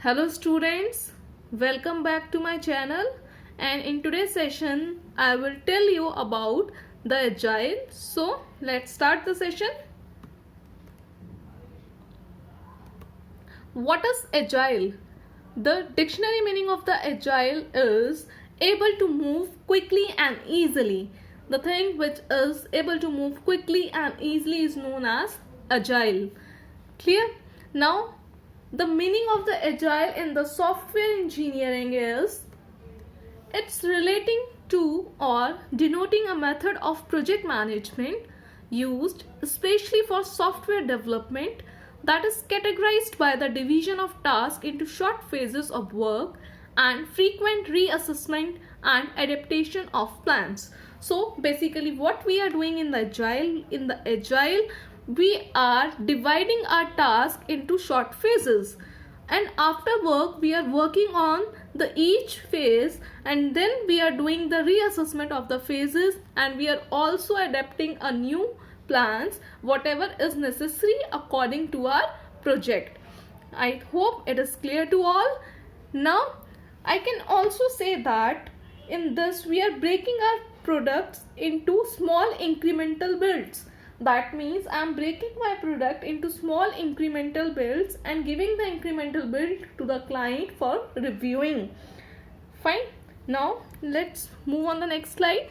Hello students, welcome back to my channel, and in today's session I will tell you about the agile. So let's start the session. What is agile? The dictionary meaning of the agile is able to move quickly and easily. The thing which is able to move quickly and easily is known as agile. Clear? Now the meaning of the agile in the software engineering is it's relating to or denoting a method of project management used especially for software development that is categorized by the division of tasks into short phases of work and frequent reassessment and adaptation of plans. So basically what we are doing in the agile we are dividing our task into short phases, and after work we are working on the each phase, and then we are doing the reassessment of the phases, and we are also adapting a new plans whatever is necessary according to our project. I hope it is clear to all. Now I can also say that in this we are breaking our products into small incremental builds. That means I am breaking my product into small incremental builds and giving the incremental build to the client for reviewing. Fine. Now let's move on the next slide.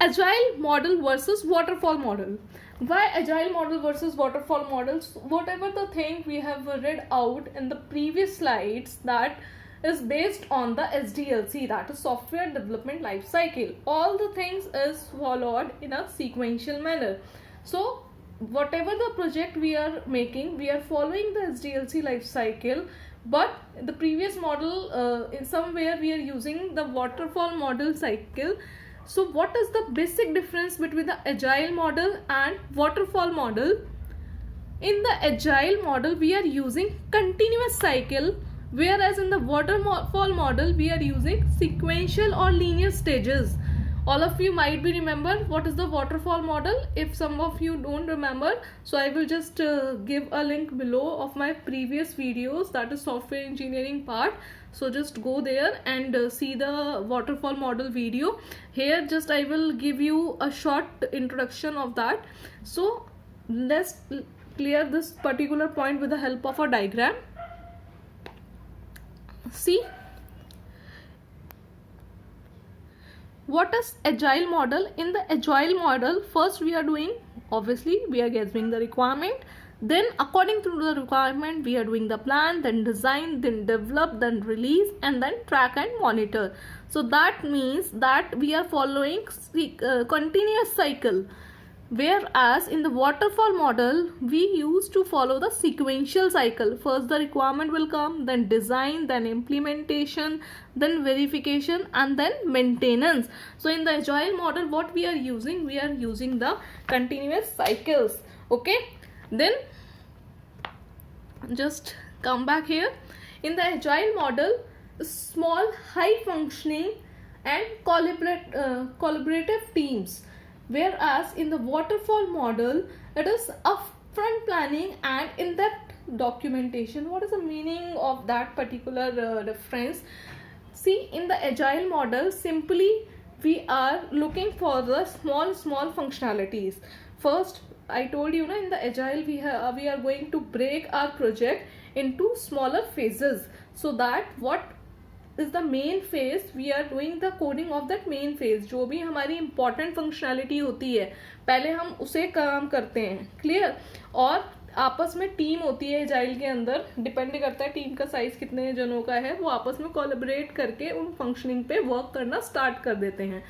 Agile model versus waterfall model. Why agile model versus waterfall models? Whatever the thing we have read out in the previous slides, that is based on the SDLC, that is software development life cycle. All the things is followed in a sequential manner. So whatever the project we are making, we are following the SDLC life cycle, but the previous model in somewhere we are using the waterfall model cycle. So what is the basic difference between the agile model and waterfall model? In the agile model we are using continuous cycle, whereas in the waterfall model we are using sequential or linear stages. All of you might be remember what is the waterfall model. If some of you don't remember, so I will just give a link below of my previous videos, that is software engineering part. So just go there and see the waterfall model video. Here just I will give you a short introduction of that. So let's clear this particular point with the help of a diagram. See, what is agile model? In the agile model, first we are doing, obviously we are gathering the requirement, then according to the requirement we are doing the plan, then design, then develop, then release, and then track and monitor. So that means that we are following continuous cycle, whereas in the waterfall model we used to follow the sequential cycle. First the requirement will come, then design, then implementation, then verification, and then maintenance. So in the agile model what we are using the continuous cycles. Okay, then just come back here. In the agile model, small high functioning and collaborative teams, whereas in the waterfall model it is upfront planning and in-depth documentation. What is the meaning of that particular difference? See, in the agile model simply we are looking for the small functionalities. First I told you in the agile we are going to break our project into smaller phases, so that what is the main phase, we are doing the coding of that main phase. जो भी हमारी important functionality होती है पहले हम उसे काम करते हैं. क्लियर? और आपस में टीम होती है एजाइल के अंदर, डिपेंड करता है टीम का साइज कितने जनों का है, वो आपस में कोलैबोरेट करके उन फंक्शनिंग पे वर्क करना स्टार्ट कर देते हैं.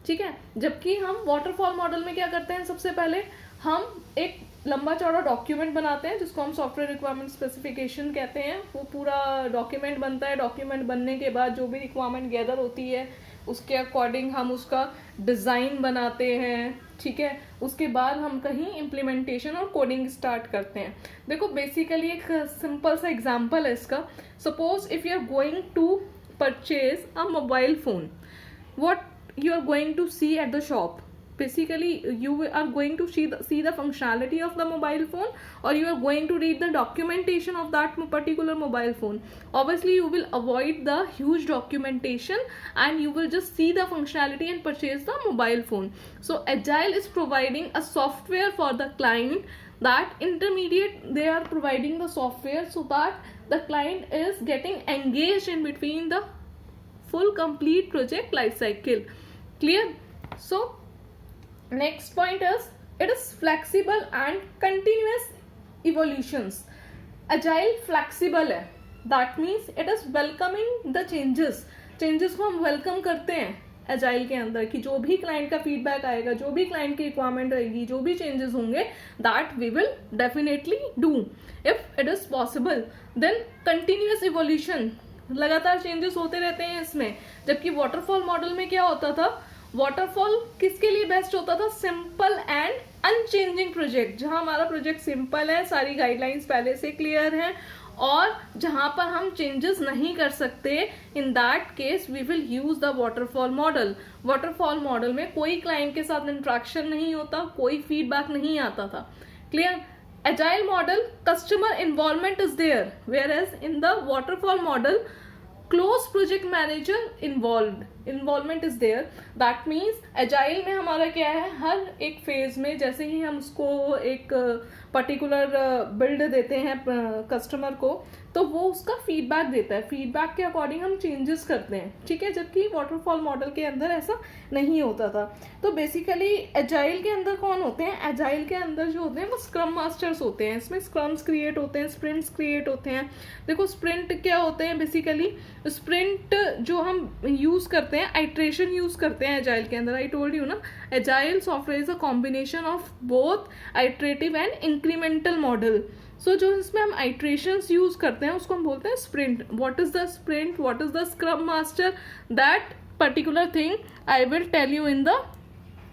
ठीक है, जबकि हम वाटरफॉल मॉडल में क्या करते हैं, सबसे पहले हम एक लंबा चौड़ा डॉक्यूमेंट बनाते हैं जिसको हम सॉफ्टवेयर रिक्वायरमेंट स्पेसिफिकेशन कहते हैं. वो पूरा डॉक्यूमेंट बनता है. डॉक्यूमेंट बनने के बाद जो भी रिक्वायरमेंट गैदर होती है उसके अकॉर्डिंग हम उसका डिज़ाइन बनाते हैं. ठीक है, उसके बाद हम कहीं इम्प्लीमेंटेशन और कोडिंग स्टार्ट करते हैं. देखो बेसिकली एक सिंपल सा एग्जांपल है इसका. Suppose if you are going to purchase a mobile phone, what you are going to see at the shop. basically you are going to see the functionality of the mobile phone, or you are going to read the documentation of that particular mobile phone. Obviously you will avoid the huge documentation and you will just see the functionality and purchase the mobile phone. So Agile is providing a software for the client, that intermediate they are providing the software so that the client is getting engaged in between the full complete project life cycle. Clear? So next point is, it is flexible and continuous evolutions. Agile flexible है, that means it is welcoming the changes को हम welcome करते हैं agile के अंदर, कि जो भी क्लाइंट का फीडबैक आएगा, जो भी क्लाइंट की रिक्वायरमेंट रहेगी, जो भी चेंजेस होंगे, that we will definitely do if it is possible. Then continuous evolution, लगातार चेंजेस होते रहते हैं इसमें. जबकि वाटरफॉल मॉडल में क्या होता था, वाटरफॉल किसके लिए बेस्ट होता था, सिंपल एंड अनचेंजिंग प्रोजेक्ट, जहां हमारा प्रोजेक्ट सिंपल है, सारी गाइडलाइंस पहले से क्लियर है, और जहां पर हम चेंजेस नहीं कर सकते, in that case we will use the waterfall model. Waterfall model में कोई क्लाइंट के साथ इंटरेक्शन नहीं होता, कोई फीडबैक नहीं आता था. Clear? Agile model, customer involvement is there, whereas in the waterfall model, close project manager involvement is there. That means agile में हमारा क्या है, हर एक फेज में जैसे ही हम उसको एक पर्टिकुलर बिल्ड देते हैं कस्टमर को, तो वो उसका फीडबैक देता है, फीडबैक के अकॉर्डिंग हम चेंजेस करते हैं. ठीक है? जबकि वाटरफॉल मॉडल के अंदर ऐसा नहीं होता था. तो बेसिकली एजाइल के अंदर कौन होते हैं, एजाइल के अंदर जो होते हैं वो स्क्रम मास्टर्स होते हैं. इसमें स्क्रम्स क्रिएट होते हैं, स्प्रिंट्स क्रिएट होते हैं. देखो स्प्रिंट क्या होते हैं, बेसिकली स्प्रिंट जो हम यूज करते हैं, आइट्रेशन यूज करते हैं एजाइल के अंदर. आई टोल्ड यू ना, agile software is a combination of both iterative and incremental model. So जो इसमें हम आइट्रेशंस यूज करते हैं उसको हम बोलते हैं sprint. What is the sprint, what is the scrum master, that particular thing I will tell you in the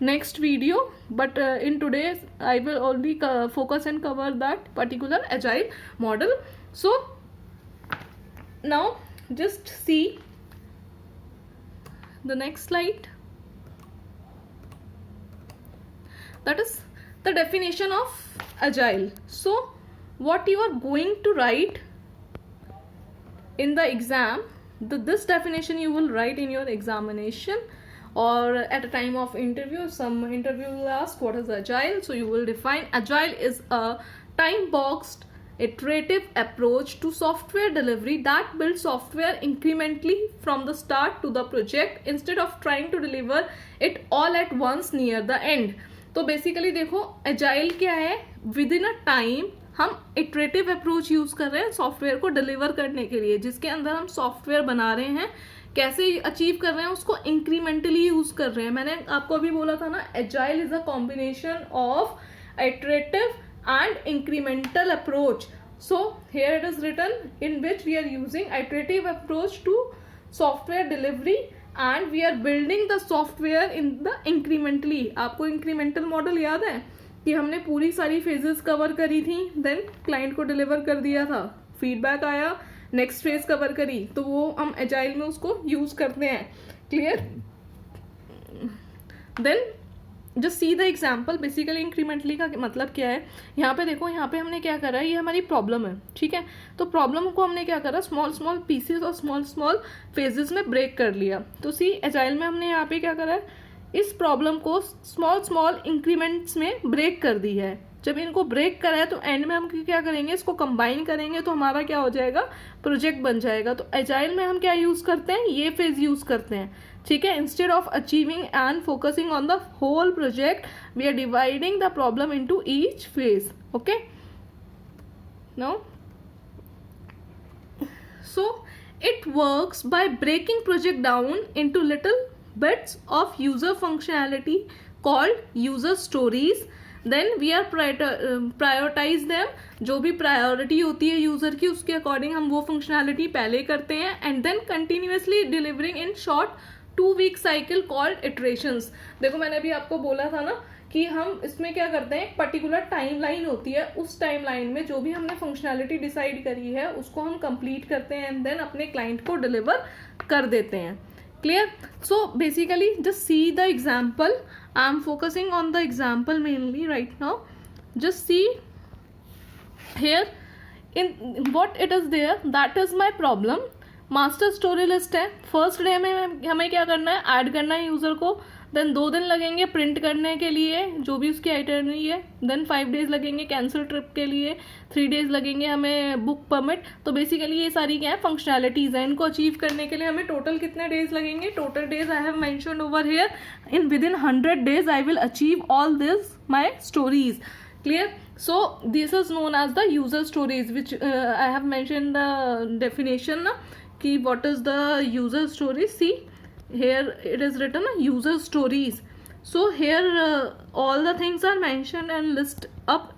next video, but in today's I will only focus and cover that particular agile model. So now just see the next slide, that is the definition of agile. So what you are going to write in the exam, this definition you will write in your examination, or at a time of interview, some interview will ask what is agile. So you will define agile is a time boxed iterative approach to software delivery that builds software incrementally from the start to the project instead of trying to deliver it all at once near the end. तो basically देखो agile क्या है, within a time हम iterative approach use कर रहे हैं software को deliver करने के लिए, जिसके अंदर हम सॉफ्टवेयर बना रहे हैं. कैसे अचीव कर रहे हैं उसको, इंक्रीमेंटली यूज कर रहे हैं. मैंने आपको अभी बोला था ना, agile is a combination of iterative and incremental approach. So here it is written in which we are using iterative approach to software delivery and we are building the software in the incrementally. आपको incremental model याद है कि हमने पूरी सारी phases cover करी थी, then client को डिलीवर कर दिया था, फीडबैक आया, नेक्स्ट फेज कवर करी, तो वो हम एजाइल में उसको यूज करते हैं. Clear? Then just see the example. Basically incrementally का मतलब क्या है, यहाँ पे देखो, यहाँ पे हमने क्या करा है, ये हमारी प्रॉब्लम है. ठीक है? तो प्रॉब्लम को हमने क्या करा, स्मॉल स्मॉल पीसेस और स्मॉल स्मॉल फेजेस में ब्रेक कर लिया. तो सी एजाइल में हमने यहाँ पे क्या करा है, इस प्रॉब्लम को स्मॉल स्मॉल इंक्रीमेंट्स में ब्रेक कर दी है. जब इनको ब्रेक करा है तो एंड में हम क्या करेंगे, इसको कंबाइन करेंगे, तो हमारा क्या हो जाएगा, प्रोजेक्ट बन जाएगा. तो एजाइल में हम क्या यूज करते हैं, ये फेज यूज करते हैं. ठीक है? Instead of achieving and focusing on the whole project, we are dividing the problem into each phase. Okay? Now so it works by breaking project down into little bits of user functionality called user stories. Then we are prioritize them. जो भी priority होती है user की, उसके according हम वो functionality पहले करते हैं, and then continuously delivering in short 2 week cycle called iterations. देखो मैंने अभी आपको बोला था ना कि हम इसमें क्या करते हैं, पर्टिकुलर टाइमलाइन होती है, उस टाइमलाइन में जो भी हमने फंक्शनैलिटी डिसाइड करी है उसको हम कंप्लीट करते हैं एंड देन अपने क्लाइंट को डिलीवर कर देते हैं. Clear? So basically just see the example I am focusing on the example mainly right now. Just see here in what it is there, that is my problem. Master story list है. First day में हमें क्या करना है, add करना है user को. Then 2 दिन लगेंगे प्रिंट करने के लिए जो भी उसकी आइटनरी है. देन 5 डेज लगेंगे कैंसिल ट्रिप के लिए. 3 डेज लगेंगे हमें बुक परमिट. तो बेसिकली ये सारी क्या है, फंक्शनैलिटीज़ हैं. इनको अचीव करने के लिए हमें टोटल कितने डेज लगेंगे. Total days I have mentioned over here. In with in 100 days I will achieve all this my stories. Clear? So this is known as the user stories, which I have mentioned the definition na, ki what is the user stories. See here it is written user stories. So here all the things are mentioned and list up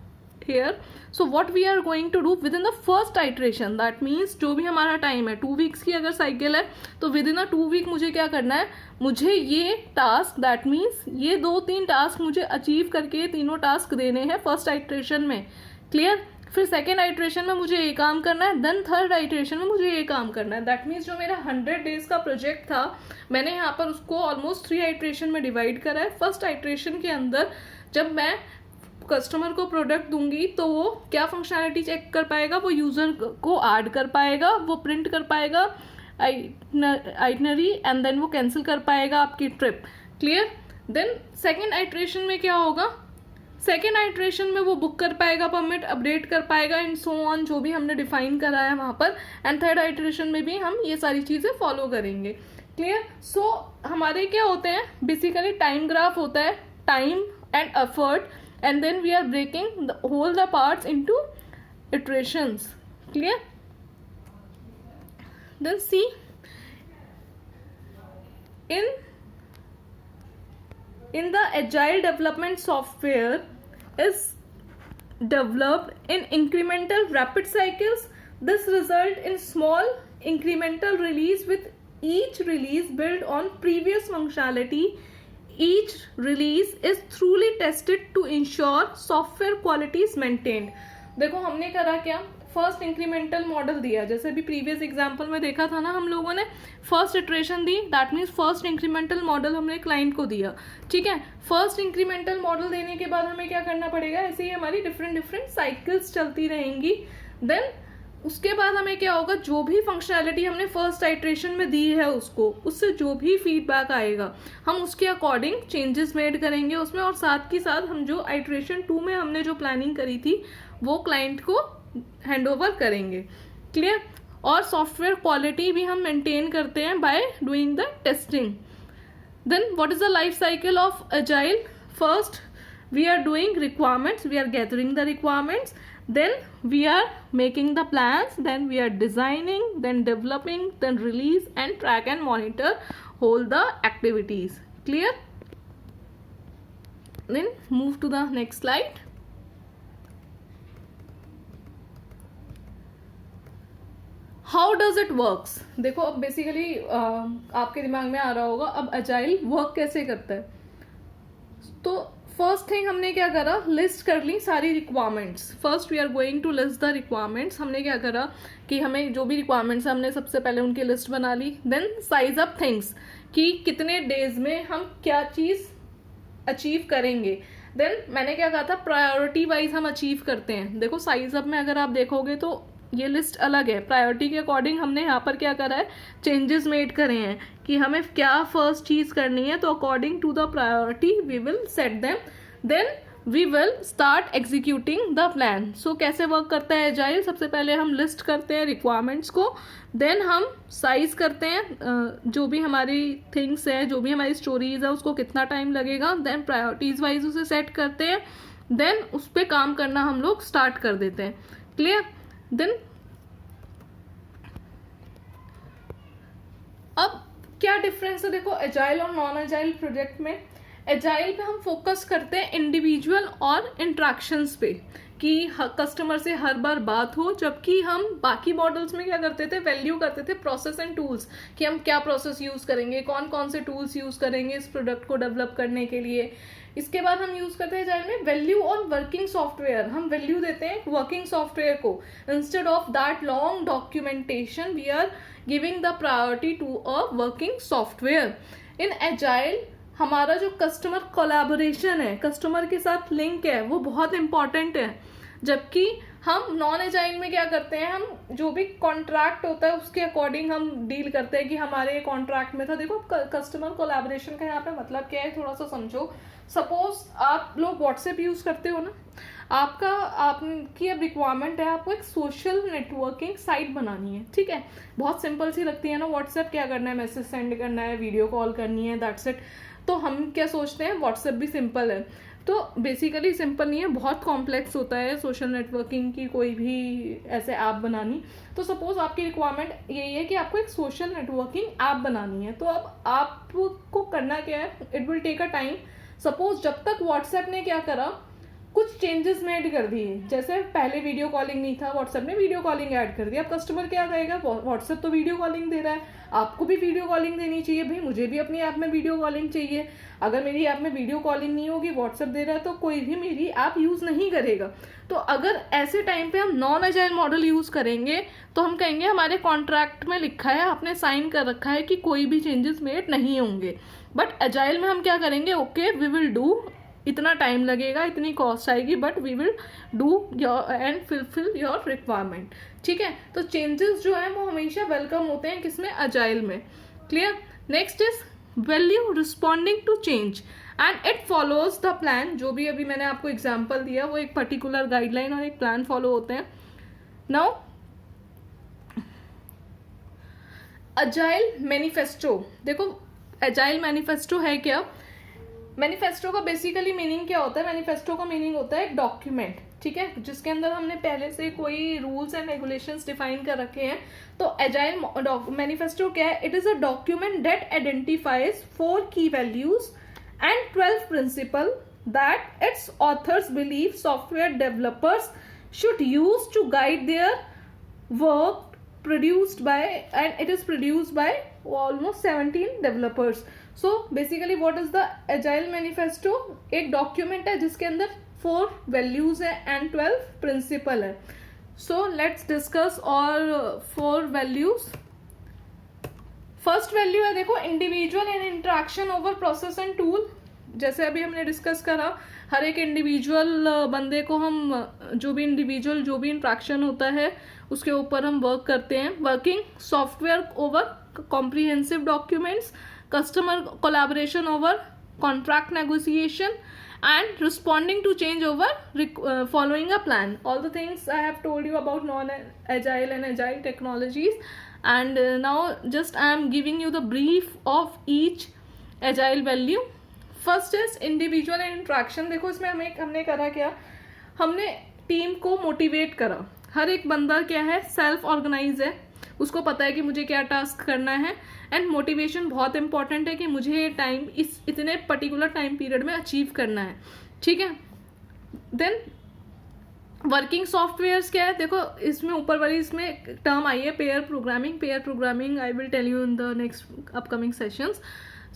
here. So what we are going to do within the first iteration, that means जो भी हमारा time है 2 weeks की अगर cycle है तो with in a 2 week मुझे क्या करना है, मुझे ये टास्क, दैट मीन्स ये 2-3 टास्क मुझे अचीव करके तीनों टास्क देने हैं फर्स्ट आइट्रेशन में. क्लियर? फिर सेकेंड आइट्रेशन में मुझे ये काम करना है. देन थर्ड आइट्रेशन में मुझे ये काम करना है. दैट मीन्स जो मेरा 100 days का प्रोजेक्ट था मैंने यहाँ पर उसको ऑलमोस्ट 3 आइट्रेशन में डिवाइड करा है. फर्स्ट आइट्रेशन के अंदर जब मैं कस्टमर को प्रोडक्ट दूंगी तो वो क्या फंक्शनैलिटी चेक कर पाएगा, वो यूज़र को ऐड कर पाएगा, वो प्रिंट कर पाएगा आइटनरी, एंड देन वो कैंसिल कर पाएगा आपकी trip. Clear? Then second iteration में क्या होगा, सेकेंड आइट्रेशन में वो बुक कर पाएगा परमिट, अपडेट कर पाएगा एंड सो ऑन, जो भी हमने डिफाइन करा है वहाँ पर. एंड थर्ड आइट्रेशन में भी हम ये सारी चीज़ें फॉलो करेंगे. क्लियर? सो हमारे क्या होते हैं, बेसिकली टाइम ग्राफ होता है, time and effort, and then we are breaking the parts into iterations. Clear? Then see in the agile development software is developed in incremental rapid cycles. This result in small incremental release, with each release built on previous functionality. Each release is thoroughly tested to ensure software quality is maintained. देखो हमने करा क्या, first incremental model दिया, जैसे अभी previous example में देखा था ना हम लोगों ने, first iteration the, that means first incremental model हमने क्लाइंट को दिया. ठीक है, फर्स्ट इंक्रीमेंटल मॉडल देने के बाद हमें क्या करना पड़ेगा, ऐसे ही हमारी डिफरेंट साइकिल्स चलती रहेंगी. देन उसके बाद हमें क्या होगा, जो भी फंक्शनैलिटी हमने फर्स्ट आइट्रेशन में दी है उसको, उससे जो भी फीडबैक आएगा हम उसके अकॉर्डिंग चेंजेस मेड करेंगे उसमें, और साथ ही साथ हम जो आइट्रेशन 2 में हमने जो प्लानिंग करी थी वो क्लाइंट को हैंड ओवर करेंगे. क्लियर? और सॉफ्टवेयर क्वालिटी भी हम मेंटेन करते हैं by doing the testing. Then what is the life cycle of agile? First we are doing requirements, we are gathering the requirements, then we are making the plans, then we are designing, then developing, then release and track and monitor all the activities. Clear? Then move to the next slide. How does it works? देखो अब basically आपके दिमाग में आ रहा होगा अब agile work कैसे करता है. तो फर्स्ट थिंग हमने क्या करा, लिस्ट कर ली सारी requirements. First we are going to list the requirements. हमने क्या करा कि हमें जो भी रिक्वायरमेंट्स है हमने सबसे पहले उनकी लिस्ट बना ली. देन साइज अप थिंग्स, कि कितने डेज में हम क्या चीज़ अचीव करेंगे. देन मैंने क्या कहा था, प्रायोरिटी वाइज हम अचीव करते हैं. देखो साइज अप में अगर आप देखोगे तो ये लिस्ट अलग है, प्रायोरिटी के अकॉर्डिंग हमने यहाँ पर क्या करा है, चेंजेस मेड करे हैं कि हमें क्या फर्स्ट चीज़ करनी है. तो according to the priority we will set them, then we will start executing the plan. So कैसे वर्क करता है एजाइल, सबसे पहले हम लिस्ट करते हैं रिक्वायरमेंट्स को, देन हम साइज करते हैं जो भी हमारी थिंग्स है, जो भी हमारी स्टोरीज है उसको कितना टाइम लगेगा, देन प्रायोरिटीज वाइज उसे सेट करते हैं, देन उस पर काम करना हम लोग स्टार्ट कर देते हैं. क्लियर? देन अब क्या डिफरेंस है देखो एजाइल और नॉन एजाइल प्रोजेक्ट में. एजाइल पे हम फोकस करते हैं इंडिविजुअल और इंट्रैक्शंस पे, कि कस्टमर से हर बार बात हो, जबकि हम बाकी मॉडल्स में क्या करते थे, वैल्यू करते थे प्रोसेस एंड टूल्स, कि हम क्या प्रोसेस यूज़ करेंगे, कौन कौन से टूल्स यूज़ करेंगे इस प्रोडक्ट को डेवलप करने के लिए. इसके बाद हम यूज़ करते हैं एजाइल में वैल्यू ऑन वर्किंग सॉफ्टवेयर. हम वैल्यू देते हैं वर्किंग सॉफ्टवेयर को. Instead of that long documentation we are giving the priority to a working software. In agile हमारा जो कस्टमर कोलैबोरेशन है, कस्टमर के साथ लिंक है, वो बहुत इंपॉर्टेंट है। जबकि हम नॉन एजाइल में क्या करते हैं, हम जो भी कॉन्ट्रैक्ट होता है उसके अकॉर्डिंग हम डील करते हैं कि हमारे कॉन्ट्रैक्ट में था। देखो कस्टमर कोलैबोरेशन का यहाँ पे मतलब क्या है, थोड़ा सा समझो। सपोज आप लोग व्हाट्सएप यूज करते हो ना, आपकी अब रिक्वायरमेंट है, आपको एक सोशल नेटवर्किंग साइट बनानी है, ठीक है। बहुत सिंपल सी लगती है ना व्हाट्सएप, क्या करना है, मैसेज सेंड करना है, वीडियो कॉल करनी है, दैट्स इट। तो हम क्या सोचते हैं, व्हाट्सएप भी सिंपल है। तो बेसिकली सिंपल नहीं है, बहुत कॉम्प्लेक्स होता है सोशल नेटवर्किंग की कोई भी ऐसे ऐप बनानी। तो सपोज आपकी रिक्वायरमेंट यही है कि आपको एक सोशल नेटवर्किंग ऐप बनानी है। तो अब आपको करना क्या है, it will take a time. Suppose जब तक व्हाट्सएप ने क्या करा, कुछ चेंजेस मेड कर दिए, जैसे पहले वीडियो कॉलिंग नहीं था, व्हाट्सएप ने वीडियो कॉलिंग ऐड कर दिया। अब कस्टमर क्या कहेगा, व्हाट्सएप तो वीडियो कॉलिंग दे रहा है, आपको भी वीडियो कॉलिंग देनी चाहिए, भाई मुझे भी अपनी ऐप में वीडियो कॉलिंग चाहिए। अगर मेरी ऐप में वीडियो कॉलिंग नहीं होगी, व्हाट्सएप दे रहा है, तो कोई भी मेरी ऐप यूज नहीं करेगा। तो अगर ऐसे टाइम पे हम नॉन एजाइल मॉडल यूज करेंगे तो हम कहेंगे हमारे कॉन्ट्रैक्ट में लिखा है, आपने साइन कर रखा है कि कोई भी चेंजेस मेड नहीं होंगे। बट एजाइल में हम क्या करेंगे, ओके वी विल डू, इतना टाइम लगेगा, इतनी कॉस्ट आएगी, but we will do your end fulfil your requirement, ठीक है। तो चेंजेस जो है वो हमेशा वेलकम होते हैं, किसमें, अजाइल में। Clear. Next is value responding to change and it follows the plan. जो भी अभी मैंने आपको एग्जाम्पल दिया वो एक पर्टिकुलर गाइडलाइन और एक प्लान फॉलो होते हैं। नाउ अजाइल मैनिफेस्टो, देखो अजाइल मैनिफेस्टो है क्या। मैनिफेस्टो का बेसिकली मीनिंग क्या होता है, मैनिफेस्टो का मीनिंग होता है एक डॉक्यूमेंट, ठीक है, जिसके अंदर हमने पहले से कोई रूल्स एंड रेगुलेशंस डिफाइन कर रखे हैं। तो एजाइल मैनिफेस्टो क्या है, it is a document that identifies 4 key values and 12 principle that its authors believe software developers should use to guide their work produced by, and it is produced by almost 17 developers. So basically what is the agile manifesto, एक document है जिसके अंदर 4 values है and 12 principal है। So let's discuss और 4 values. First value है, देखो, individual and interaction over process and tool. जैसे अभी हमने डिस्कस करा, हर एक इंडिविजुअल बंदे को हम जो भी इंट्रैक्शन होता है उसके ऊपर हम वर्क करते हैं। Working software over comprehensive documents, customer collaboration over contract negotiation and responding to change over following a plan. All the things I have told you about non-agile and agile technologies, and now just I am giving you the brief of each agile value. First is individual and interaction. देखो इसमें हमने करा क्या, हमने team को motivate करा। हर एक बंदा क्या है, सेल्फ ऑर्गेनाइज है, उसको पता है कि मुझे क्या टास्क करना है, एंड मोटिवेशन बहुत इंपॉर्टेंट है कि मुझे ये टाइम इस इतने पर्टिकुलर टाइम पीरियड में अचीव करना है, ठीक है। देन वर्किंग सॉफ्टवेयर्स क्या है, देखो इसमें ऊपर वाली इसमें टर्म आई है pair programming I will tell you in the next upcoming sessions.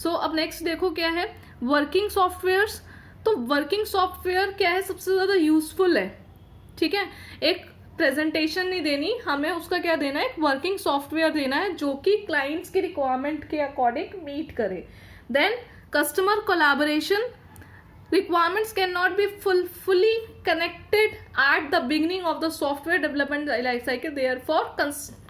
So अब नेक्स्ट देखो क्या है, वर्किंग सॉफ्टवेयर्स। तो वर्किंग सॉफ्टवेयर क्या है, सबसे ज़्यादा यूजफुल है, ठीक है। एक प्रेजेंटेशन नहीं देनी हमें, उसका क्या देना है, एक वर्किंग सॉफ्टवेयर देना है जो कि क्लाइंट्स की रिक्वायरमेंट के अकॉर्डिंग मीट करे। Then customer collaboration, requirements cannot be fully connected at the beginning of the software development life cycle, therefore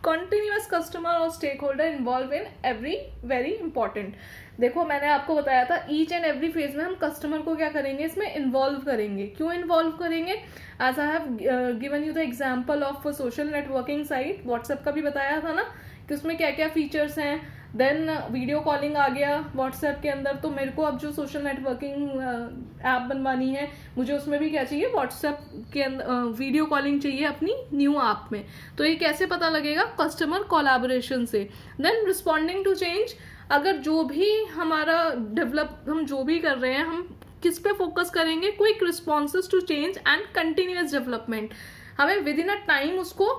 continuous customer or stakeholder involved in every very important। देखो मैंने आपको बताया था each and every phase में हम customer को क्या करेंगे, इसमें इन्वॉल्व करेंगे। क्यों इन्वॉल्व करेंगे, as I have given you the example of social networking site, WhatsApp का भी बताया था ना कि उसमें क्या क्या फीचर्स हैं। देन वीडियो कॉलिंग आ गया व्हाट्सएप के अंदर, तो मेरे को अब जो सोशल नेटवर्किंग ऐप बनवानी है, मुझे उसमें भी क्या चाहिए, व्हाट्सएप के अंदर वीडियो कॉलिंग चाहिए अपनी न्यू ऐप में। तो ये कैसे पता लगेगा, कस्टमर कोलैबोरेशन से। देन रिस्पॉन्डिंग टू चेंज, अगर जो भी हमारा हम जो भी कर रहे हैं, हम किस पे फोकस करेंगे, quick responses to change and continuous development. हमें विद इन अ टाइम उसको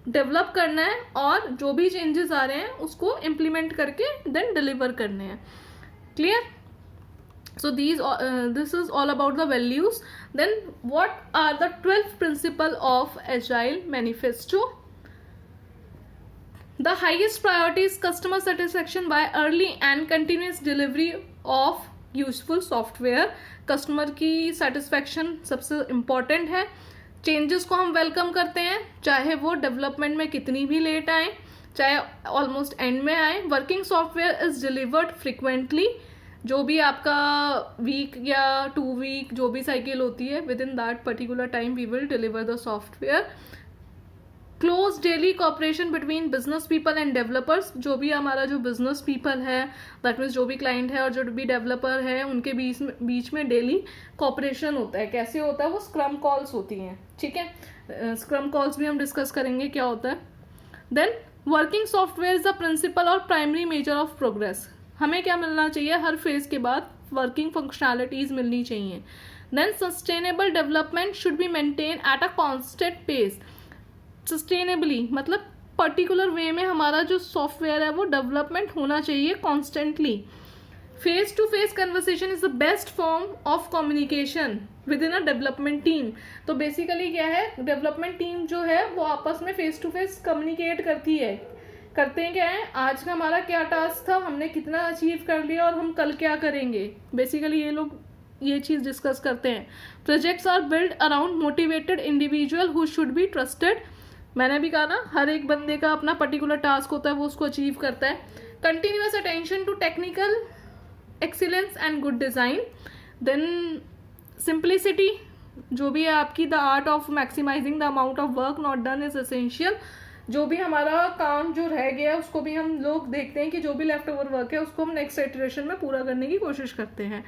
डेवलप करना है और जो भी चेंजेस आ रहे हैं उसको इम्प्लीमेंट करके देन डिलीवर करने हैं। Clear. So this is all about the values. Then what are the 12 principles of Agile Manifesto? The highest priority is customer satisfaction by early and continuous delivery of useful software. Customer की satisfaction सबसे important है। Changes को हम welcome करते हैं, चाहे वो development में कितनी भी लेट आए, चाहे ऑलमोस्ट एंड में आए। Working software is delivered frequently, जो भी आपका वीक या 2 वीक जो भी साइकिल होती है, within that particular time we will deliver the software. Close daily cooperation between business people and developers, जो भी हमारा जो बिजनेस पीपल है, दैट मीन्स जो भी क्लाइंट है और जो भी डेवलपर है, उनके बीच में डेली कॉपरेशन होता है। कैसे होता है वो? स्क्रम कॉल्स होती हैं, ठीक है। स्क्रम कॉल्स भी हम डिस्कस करेंगे क्या होता है। Then working software is the principle और प्राइमरी मेजर ऑफ प्रोग्रेस। हमें क्या मिलना चाहिए? हर फेज के बाद वर्किंग फंक्शनैलिटीज मिलनी चाहिए। Then sustainable development should be maintain at a constant pace. Sustainably मतलब पर्टिकुलर वे में हमारा जो सॉफ्टवेयर है वो डेवलपमेंट होना चाहिए constantly. Face to face conversation is the best form of communication within a development team. तो basically क्या है, डेवलपमेंट टीम जो है वो आपस में फेस टू फेस कम्युनिकेट करती है। करते हैं क्या है, आज का हमारा क्या टास्क था, हमने कितना अचीव कर लिया और हम कल क्या करेंगे। बेसिकली ये लोग ये चीज़ डिस्कस करते हैं। Projects are build around motivated individual who should be trusted. मैंने भी कहा ना, हर एक बंदे का अपना पर्टिकुलर टास्क होता है, वो उसको अचीव करता है। Continuous attention to technical excellence and good design. Then simplicity, जो भी है आपकी, the art of maximising the amount of work not done is essential. जो भी हमारा काम जो रह गया है उसको भी हम लोग देखते हैं कि जो भी लेफ्ट ओवर वर्क है उसको हम नेक्स्ट इटरेशन में पूरा करने की कोशिश करते हैं।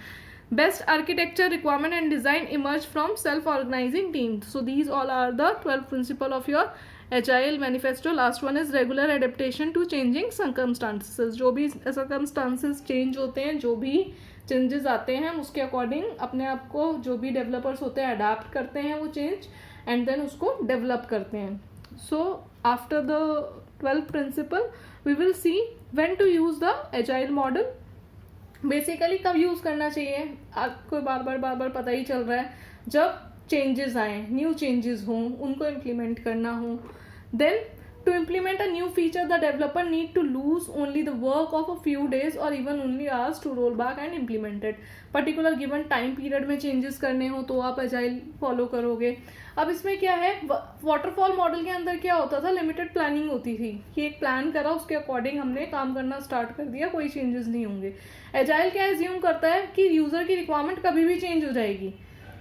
Best architecture requirement and design emerge from self organising team. So these all are the 12 principle of your agile manifesto. Last one is regular adaptation to changing circumstances. जो भी सर्कमस्टांसेस चेंज होते हैं, जो भी चेंजेस आते हैं, उसके according अपने आप को जो भी डेवलपर्स होते हैं अडाप्ट करते हैं वो चेंज, एंड देन उसको डेवलप करते हैं। So after the 12th principle we will see when to use the agile model. Basically कब यूज करना चाहिए आपको बार बार पता ही चल रहा है, जब चेंजेस आए, न्यू चेंजेस हों, उनको इम्प्लीमेंट करना हो। Then to implement a new feature the developer need to lose only the work of a few days or even only hours to roll back and implement it. Particular given time period में changes करने हो तो आप agile follow करोगे। अब इसमें क्या है, वाटरफॉल मॉडल के अंदर क्या होता था, लिमिटेड प्लानिंग होती थी कि एक प्लान करा, उसके अकॉर्डिंग हमने काम करना स्टार्ट कर दिया, कोई चेंजेस नहीं होंगे। एजाइल क्या एज्यूम करता है कि यूजर की रिक्वायरमेंट कभी भी चेंज हो जाएगी,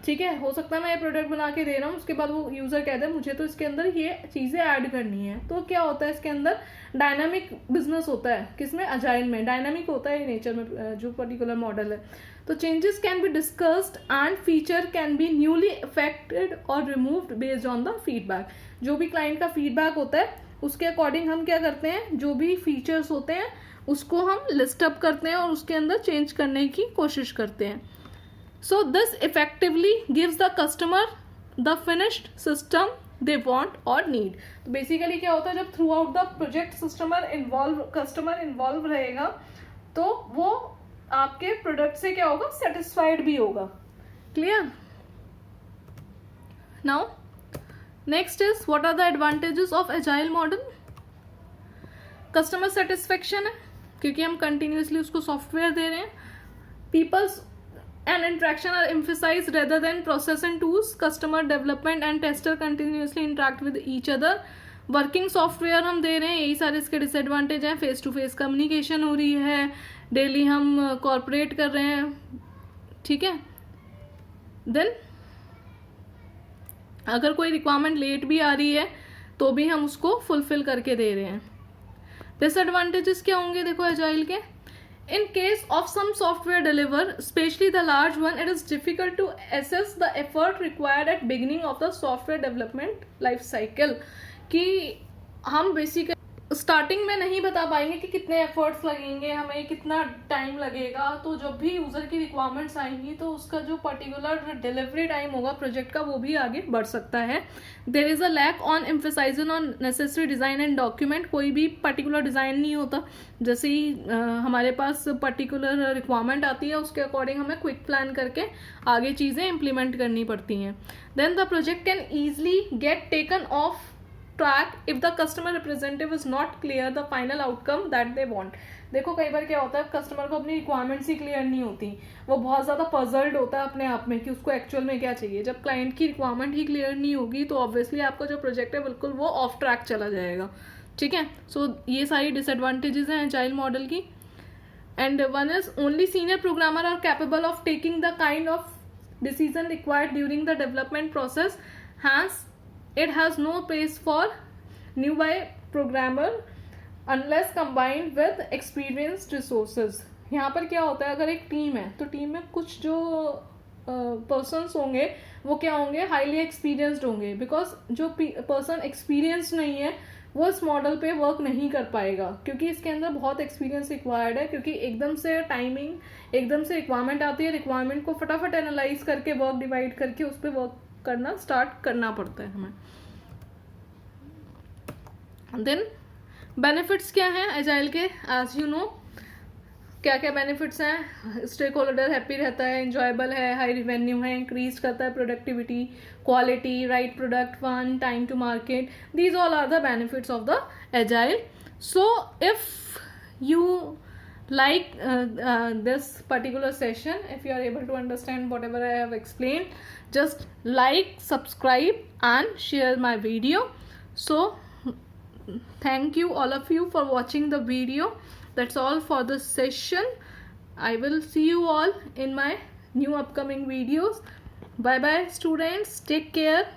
ठीक है। हो सकता है मैं ये प्रोडक्ट बना के दे रहा हूँ, उसके बाद वो यूजर कहता है मुझे तो इसके अंदर ये चीजें ऐड करनी है, तो क्या होता है इसके अंदर डायनामिक बिजनेस होता है। किसमें? अजाइल में डायनामिक होता है नेचर में जो पर्टिकुलर मॉडल है। तो changes can be discussed and feature can be newly affected और removed based on the feedback. जो भी क्लाइंट का फीडबैक होता है उसके अकॉर्डिंग हम क्या करते हैं, जो भी फीचर्स होते हैं उसको हम लिस्ट अप करते हैं और उसके अंदर चेंज करने की कोशिश करते हैं। So this effectively gives the customer the finished system they want or need. तो बेसिकली क्या होता है, जब through out the project customer involve रहेगा तो वो आपके प्रोडक्ट से क्या होगा, सेटिस्फाइड भी होगा। Clear? Now next is what are the advantages of agile model. Customer satisfaction है, क्योंकि हम कंटिन्यूसली उसको सॉफ्टवेयर दे रहे हैं। Peoples and interaction are emphasized rather than process and tools. Customer development and tester continuously interact with each other. Working software हम दे रहे हैं, यही सारे इसके डिसएडवांटेज हैं। फेस टू फेस कम्युनिकेशन हो रही है, डेली हम कॉर्पोरेट कर रहे हैं, ठीक है। देन अगर कोई रिक्वायरमेंट लेट भी आ रही है तो भी हम उसको फुलफिल करके दे रहे हैं। डिसएडवांटेजेस क्या होंगे देखो एजाइल के। In case of some software deliver, especially the large one, it is difficult to assess the effort required at beginning of the software development life cycle. कि हम बेसिकली स्टार्टिंग में नहीं बता पाएंगे कि कितने एफर्ट्स लगेंगे, हमें कितना टाइम लगेगा। तो जब भी यूजर की रिक्वायरमेंट्स आएंगी तो उसका जो पर्टिकुलर डिलीवरी टाइम होगा प्रोजेक्ट का वो भी आगे बढ़ सकता है। There is a lack on emphasising on necessary design and document. कोई भी पर्टिकुलर डिजाइन नहीं होता, जैसे ही हमारे पास पर्टिकुलर रिक्वायरमेंट आती है उसके अकॉर्डिंग हमें क्विक प्लान करके आगे चीजें इंप्लीमेंट करनी पड़ती हैं। Then the project can easily get taken off track if the customer representative is not clear the final outcome that they want. देखो कई बार क्या होता है, कस्टमर को अपनी रिक्वायरमेंट्स ही क्लियर नहीं होती, वो बहुत ज़्यादा पजल्ड होता है अपने आप में कि उसको एक्चुअल में क्या चाहिए. जब क्लाइंट की रिक्वायरमेंट ही क्लियर नहीं होगी तो ऑब्वियसली आपका जो प्रोजेक्ट है बिल्कुल वो ऑफ ट्रैक चला जाएगा. ठीक है. सो ये सारी डिसएडवांटेजेस हैं एजाइल मॉडल की. And one is only senior programmer are capable of taking the kind of decision required during the development process. Hence it has no place for newbie programmer unless combined with experienced resources. यहाँ पर क्या होता है, अगर एक team है तो team में कुछ जो पर्सनस होंगे वो क्या होंगे, हाईली एक्सपीरियंस्ड होंगे. बिकॉज जो पर्सन एक्सपीरियंस नहीं है वो इस मॉडल पे वर्क नहीं कर पाएगा, क्योंकि इसके अंदर बहुत एक्सपीरियंस रिक्वायर्ड है. क्योंकि एकदम से टाइमिंग, एकदम से रिक्वायरमेंट आती है, रिक्वायरमेंट को फटाफट एनालाइज करके वर्क डिवाइड करके उस पर वर्क करना स्टार्ट करना पड़ता है हमें. देन बेनिफिट्स क्या हैं एजाइल के, एज यू नो क्या क्या बेनिफिट्स हैं. स्टेक होल्डर हैप्पी रहता है, इंजॉयबल है, हाई रिवेन्यू है, इंक्रीज करता है productivity, quality, right product, fun, time to market. These all are the benefits of the agile. So if you like this particular session, if you are able to understand whatever I have explained, just like, subscribe and share my video. So thank you all of you for watching the video. That's all for this session. I will see you all in my new upcoming videos. Bye bye students, take care.